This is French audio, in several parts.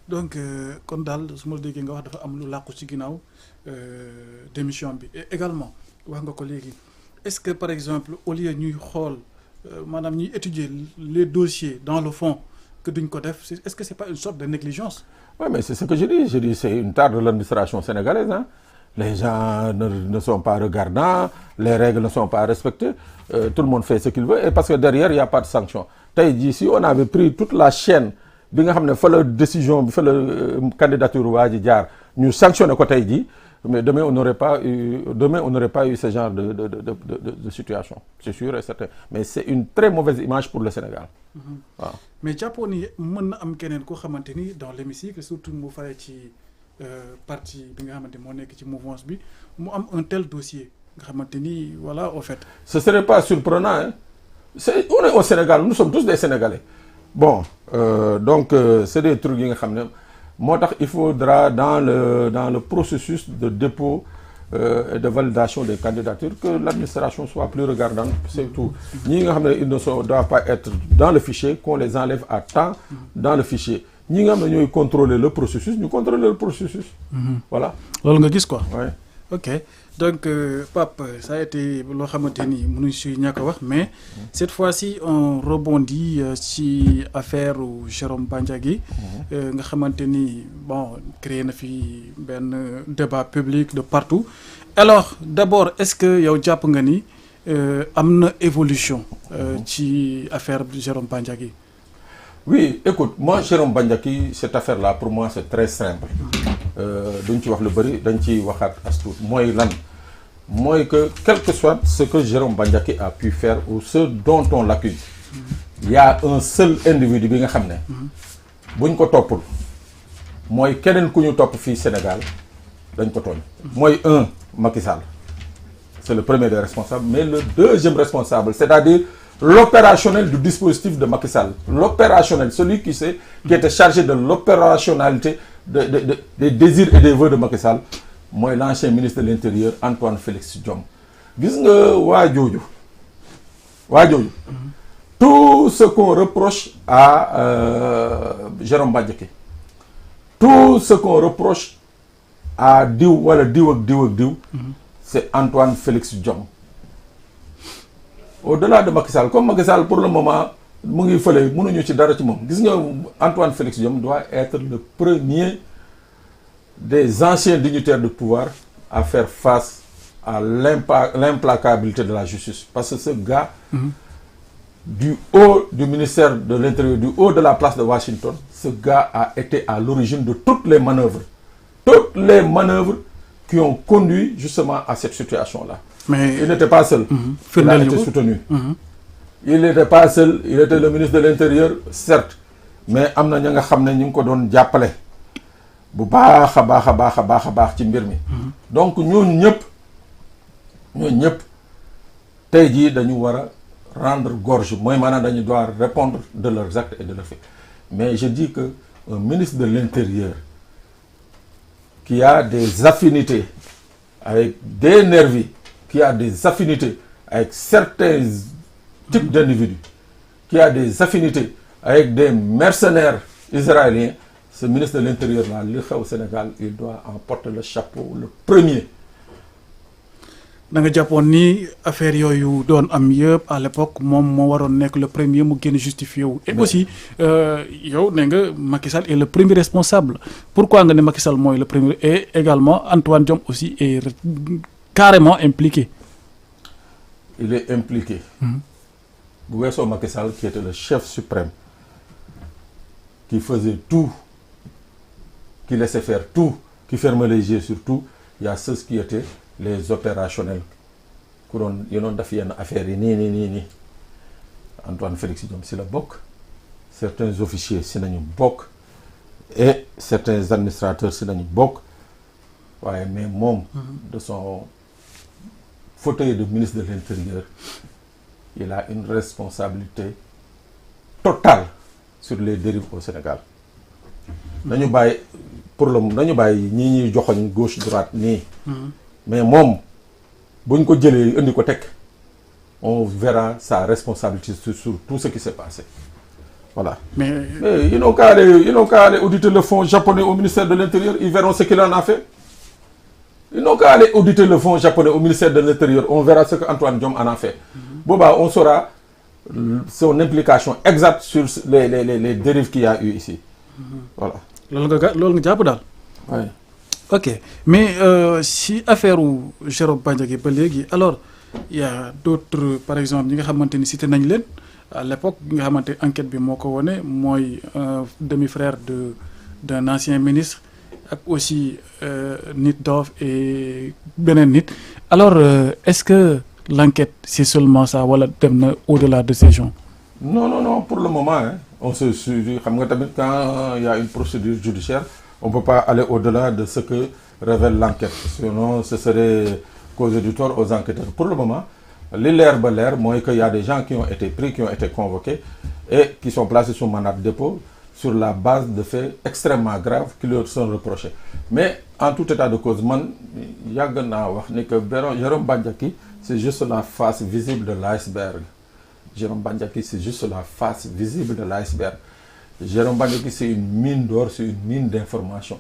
donc kon daal su ma la déggee nga wax dafa am lu làqu ci ginnaaw démission bi et également wax nga ko léegi est-ce que par exemple au lieu ñuy xool maanaam ñuy étudier les dossiers dans le fond que duñ ko def est-ce que c'est pas une sorte de négligence? Oui, mais c'est ce que je dis c'est une tare de l'administration sénégalaise, hein. Les gens ne sont pas regardants, les règles ne sont pas respectées, tout le monde fait ce qu'il veut et parce que derrière il n'y a pas de sanction. Tey jii si on avait pris toute la chaîne bi nga xam ne fa la décision bi fa la candidature waa ji jaar ñu sanctionné ko tey jii mais demain on n'aurait pas eu ce genre de situation, c'est sûr et certain. Mais c'est une très mauvaise image pour le Sénégal. waaw. mais jàppoon ni mën na am keneen koo xamante ni dans l'hémicycle surtout mu faree ci parti bi nga xamante moo nekk ci mouvance bi mu am un tel dossier nga xamante ni voilà au fait. Ce serait pas surprenant, hein. On est au Sénégal, nous sommes tous des Sénégalais. Bon, donc c'est des trucs yi nga xam ne moo tax il faudra dans le processus de dépôt et de validation des candidatures que l'administration soit plus regardante, c'est tout. Ñi nga xam ne ils ne doivent pas être dans le fichier, qu'on les enlève à temps dans le fichier. Ñi nga xam ne ñooy contrôler le processus, ñu contrôler le processus. Voilà. loolu nga gis quoi. Ouais. Ok donc Pape ça a été loo xamante ni mënuñ si ñàkk a wax mais cette fois-ci on rebondit ci affaire Jérôme Bandiaky nga xamante ni bon créé na fi benn débat public de partout. Alors d'abord est-ce que yow jàpp nga ni am na évolution ci affaire Jérôme Bandiaky? Oui, écoute, moi Jérôme Bandiaky, cette affaire-là pour moi c'est très simple. duñ ci wax lu bëri dañ ciy waxaat as tuut mooy lan mooy que quel que soit ce que Jérôme Bandiaky a pu faire ou ce dont on l'accuse, il y a un seul individu bi nga xam ne buñ ko toppul mooy keneen ku ñu topp fii Sénégal dañ ko tooñ. mooy Macky Sall, c'est le premier des responsables, mais le deuxième responsable, c'est-à-dire l'opérationnel du dispositif de Macky Sall, l'opérationnel, celui qui était chargé de l'opérationnalité des désirs et des vœux de Macky Sall, mooy l'ancien ministre de l'Intérieur Antoine Félix Diome. Gis nga waa jooju tout ce qu'on reproche à Jérôme Bandiaky, tout ce qu'on reproche à diw wala diw ak diw c'est Antoine Félix Diome. Au-delà de Macky Sall, comme Macky Sall pour le moment mu ngi fële mënuñu ci dara ci moom, gis nga Antoine Félix Diome doit être le premier des anciens dignitaires de pouvoir à faire face à l'implacabilité de la justice, parce que ce gars du haut du ministère de l'Intérieur, du haut de la place de Washington, ce gars a été à l'origine de toutes les manœuvres qui ont conduit justement à cette situation-là. Mais il n'était pas seul. Il a été soutenu. Il n'était pas seul, il était le ministre de l'Intérieur, certes, mais am na ña nga xam ne ñu ngi ko doon jàppale bu baax a baax ci mbir mi. Donc ñooñu ñëpp tey jii dañu war a rendre gorge, mooy maanaam dañu doit répondre de leurs actes et de leurs faits. Mais je dis que un ministre de l'Intérieur qui a des affinités avec des nervis, qui a des affinités avec certains types d'individus, qui a des affinités avec des mercenaires israéliens, ce ministre de l'Intérieur-là, li xew au Sénégal, il doit en porter le chapeau, le premier. da nga jàppoon ni affaire yooyu doon am yëpp à l'époque moom moo waroon nekk le premier mu génn justifié wu. Et aussi yow ne nga Macky Sall est le premier responsable. Pourquoi nga ne Macky Sall mooy le premier et également Antoine Diome aussi est carrément impliqué? Il est impliqué. Bu weesoo Macky Sall qui était le chef suprême, qui faisait tout, qui laissait faire tout, qui fermait les yeux sur tout, il y a ceux qui étaient les opérationnels ku doon yi doon def yenn affaires yi nii Antoine Félix Diome si la bokk, certains officiers si nañu bokk et certains administrateurs si nañu bokk, waaye mais moom de son fauteuil de ministre de l'Intérieur, il a une responsabilité totale sur les dérives au Sénégal. Nañu bàyyi nañu bàyyi ñii ñuy joxoñ gauche droite nii. Mais moom buñ ko jëlee indi ko teg, on verra sa responsabilité sur tout ce qui s'est passé. Voilà. Mais ils n'ont qu'à aller auditer le fonds japonais au ministère de l'Intérieur, ils verront ce qu'il en a fait. Ils n'ont qu'à aller auditer le fonds japonais au ministère de l'Intérieur, on verra ce qu'Antoine Diome en a fait. Boba, on saura son implication exacte sur les dérives qu'il y a eu ici. Voilà. Oui. Ok. Mais si affaire où Jérôme Bandiaky Belégui, alors il y a d'autres, par exemple, nous avons cité à l'époque, nous avons enquête bi moko woné moy demi-frère d'un ancien ministre ak aussi nit dof et benen nit. Alors est-ce que l'enquête c'est seulement ça wala dem au-delà de ces gens? Non, pour le moment hein, on se suit quand il y a une procédure judiciaire, on ne peut pas aller au-delà de ce que révèle l'enquête, sinon ce serait causer du tort aux enquêteurs. Pour le moment, l'air, moi, qu'il y a des gens qui ont été pris, qui ont été convoqués et qui sont placés sous mandat de dépôt sur la base de faits extrêmement graves qui leur sont reprochés. Mais en tout état de cause, Jérôme Bandiaky, c'est juste la face visible de l'iceberg. Jérôme Bandiaky, c'est juste la face visible de l'iceberg. Jérôme Bandiaky, c'est une mine d'or, c'est une mine d'informations.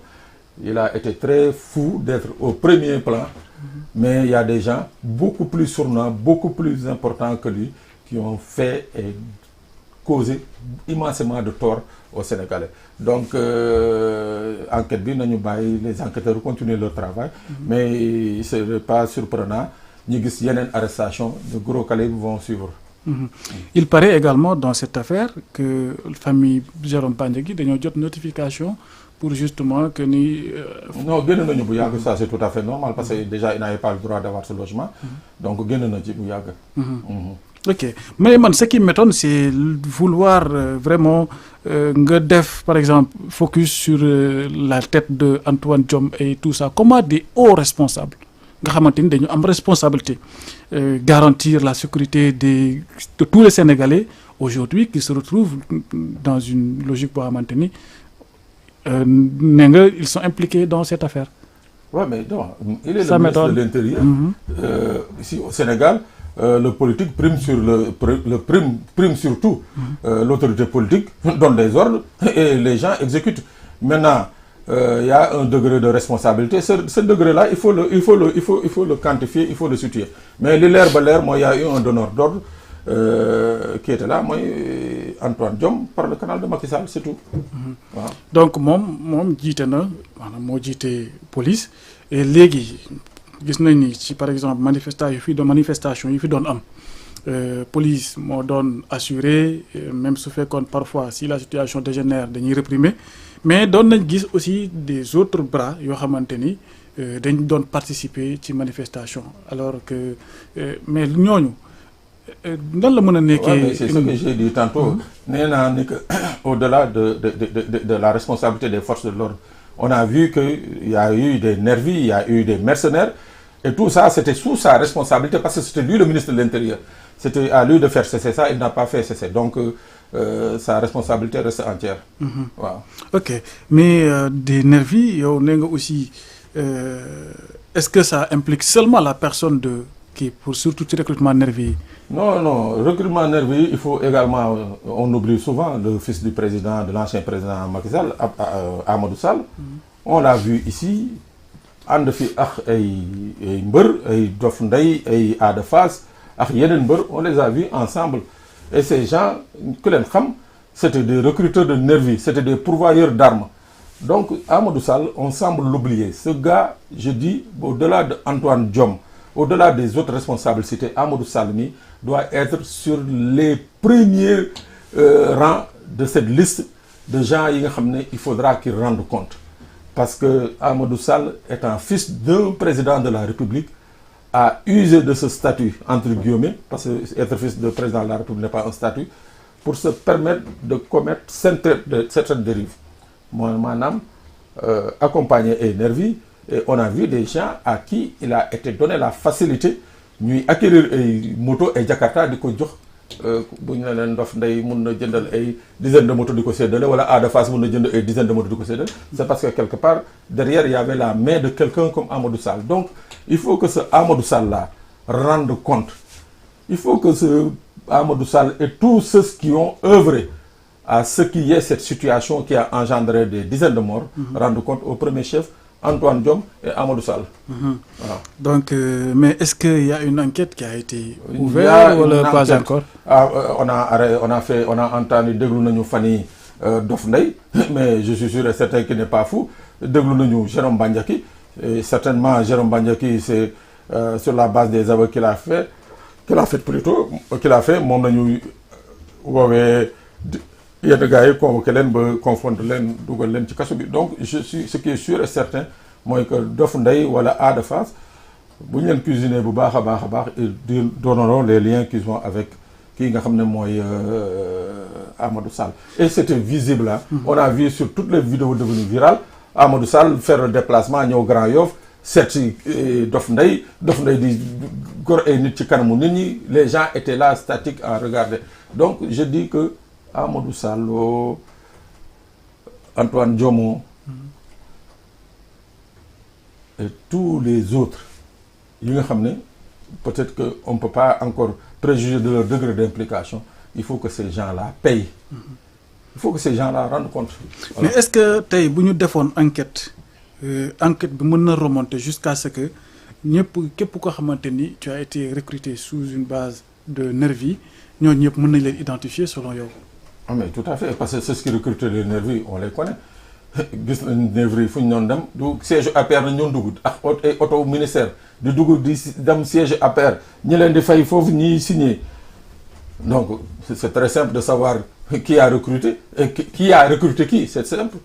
Il a été très fou d'être au premier plan, mais il y a des gens beaucoup plus sournants, beaucoup plus importants que lui, qui ont fait et causé immensément de tort aux Sénégalais. Donc, enquête bi, les enquêteurs continuent leur travail, mais ce n'est pas surprenant. Nous avons une arrestation, de gros calibres vont suivre. Il paraît également dans cette affaire que la famille Jérôme Bandiaky a une notification pour justement que ni... Non, ça c'est tout à fait normal parce que déjà il n'avait pas le droit d'avoir ce logement. Donc, ok. Mais ce qui m'étonne, c'est vouloir vraiment par exemple, focus sur la tête d'Antoine Diome et tout ça. Comment des hauts responsables une responsabilité garantir la sécurité de tous les Sénégalais aujourd'hui qui se retrouvent dans une logique pour maintenir ils sont impliqués dans cette affaire. Oui, mais non, il est le ministre de l'Intérieur. Ici au Sénégal, le politique prime sur prime surtout. L'autorité politique donne des ordres et les gens exécutent. Maintenant, il y a un degré de responsabilité. Ce degré-là, il faut le quantifier, il faut le situer. Mais l'air, moi, il y a eu un donneur d'ordre qui était là, moi, Antoine Diome, par le canal de Macky Sall, c'est tout. Voilà. Donc, moi, j'étais police, et légui, par exemple, manifestation, il faut police m'a donné assuré, même si fait parfois, si la situation dégénère, de réprimer. Mais on a aussi des autres bras qui ont participé à la manifestation. Alors que, mais nous, c'est ce que j'ai dit tantôt. Au-delà de la responsabilité des forces de l'ordre, on a vu qu'il y a eu des nervis, il y a eu des mercenaires, et tout ça, c'était sous sa responsabilité parce que c'était lui le ministre de l'Intérieur. C'était à lui de faire cesser ça, il n'a pas fait cesser. Donc, sa responsabilité reste entière. Wow. Ok, mais des nervis, on a aussi. Est-ce que ça implique seulement la personne qui pour surtout le recrutement nervi? Non, recrutement nervi, il faut également, on oublie souvent le fils du président, de l'ancien président Macky Sall, Amadou Sall. On l'a vu ici, Andefi Ach et Mbeur, et Dofndey, et Adefas, Ach Yedenbeur, on les a vus ensemble. Et ces gens, c'était des recruteurs de nervis, c'était des pourvoyeurs d'armes. Donc, Amadou Sall, on semble l'oublier. Ce gars, je dis, au-delà d'Antoine Diome, au-delà des autres responsables cités, Amadou Salmi doit être sur les premiers rangs de cette liste de gens il faudra qu'ils rendent compte. Parce que Amadou Sall, étant fils d'un président de la République, a usé de ce statut, entre guillemets, parce que être fils de président de la République n'est pas un statut, pour se permettre de commettre certaines dérives. Moi, madame, accompagné et nervi, et on a vu des gens à qui il a été donné la facilité de acquérir une moto et Jakarta de Kodjok. Dizaines de motos de Kossédele, voilà, à de face, dizaines de motos de Kossédele. C'est parce que quelque part, derrière, il y avait la main de quelqu'un comme Amadou Sall. Donc, il faut que ce Amadou Sall-là rende compte. Il faut que ce Amadou Sall et tous ceux qui ont œuvré à ce qu'il y ait cette situation qui a engendré des dizaines de morts, rendre compte au premier chef, Antoine Diome et Amadou Sall. Voilà. Donc, mais est-ce qu'il y a une enquête qui a été ouverte ou pas encore? On a entendu déglu nañu Fanny Dof Ndeye, mais je suis sûr et certain qu'il n'est pas fou. Déglu nañu Jérôme Bandiaki. Et certainement, Jérôme Bandiaki, c'est sur la base des aveux qu'il a fait, moom nañu woowee yenn gars yi convoqué leen ba confondre leen dugal leen ci kaso bi. Donc ce qui est sûr et certain mooy que Dof Ndeye wala Ada Fass bu ñu leen cuisiner bu baax a baax ils donneront les liens qu'ils ont avec kii nga xam ne mooy Amadou Sall. Et c'était visible là. On a vu sur toutes les vidéos devenues virales Amadou Sall faire le déplacement ñëw Grand Yoff seet si Dof Ndeye di gor ay nit ci kanamu nit ñi, les gens étaient là statiques à regarder. Donc je dis que Amadou Sall, Antoine Diome et tous les autres yi nga xam ne peut-être que on peut pas encore préjuger de leur degré d'implication. Il faut que ces gens-là payent. Il faut que ces gens-là rendent compte. Voilà. Mais est-ce que tey bu ñu defoon enquête bi mën na remonter jusqu'à ce que képp koo xamante ni tu as été recruté sous une base de nervis ñooñu ñëpp mën nañ leen identifier selon yow? Ah mais tout à fait, parce que c'est ce qui recrute les nervis, on les connaît. Gis nañ nervis fu ñu doon dem du siège APR nañ ñoon dugg ak auto ministère di dugg di dem siège APR ñi leen di fay foofu ñiy signé. Donc c'est très simple de savoir qui a recruté et qui a recruté qui, c'est simple.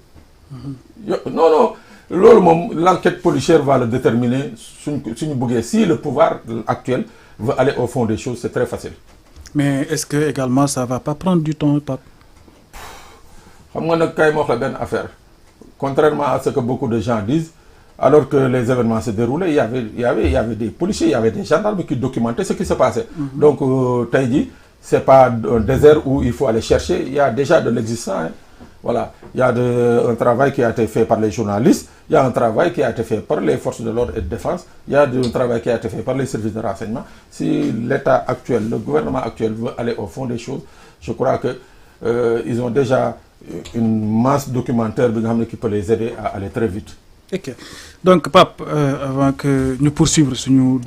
Non, loolu moom l'enquête policière va le déterminer suñu bëggee. Si le pouvoir actuel veut aller au fond des choses, c'est très facile. Mais est-ce que également ça va pas prendre du temps, Pape? Xam nga nag kay ma wax la benn affaire. Contrairement à ce que beaucoup de gens disent, alors que les événements se déroulaient, il y avait des policiers, il y avait des gendarmes qui documentaient ce qui se passait. Donc tey jii c'est pas un désert où il faut aller chercher, il y a déjà de l'existant. Hein. Voilà, il y a un travail qui a été fait par les journalistes, il y a un travail qui a été fait par les forces de l'ordre et de défense, il y a un travail qui a été fait par les services de renseignement. Si l'État actuel, le gouvernement actuel veut aller au fond des choses, je crois que ils ont déjà une masse documentaire qui peut les aider à aller très vite. Ok. Donc, Pape, avant que nous poursuivre ce débat,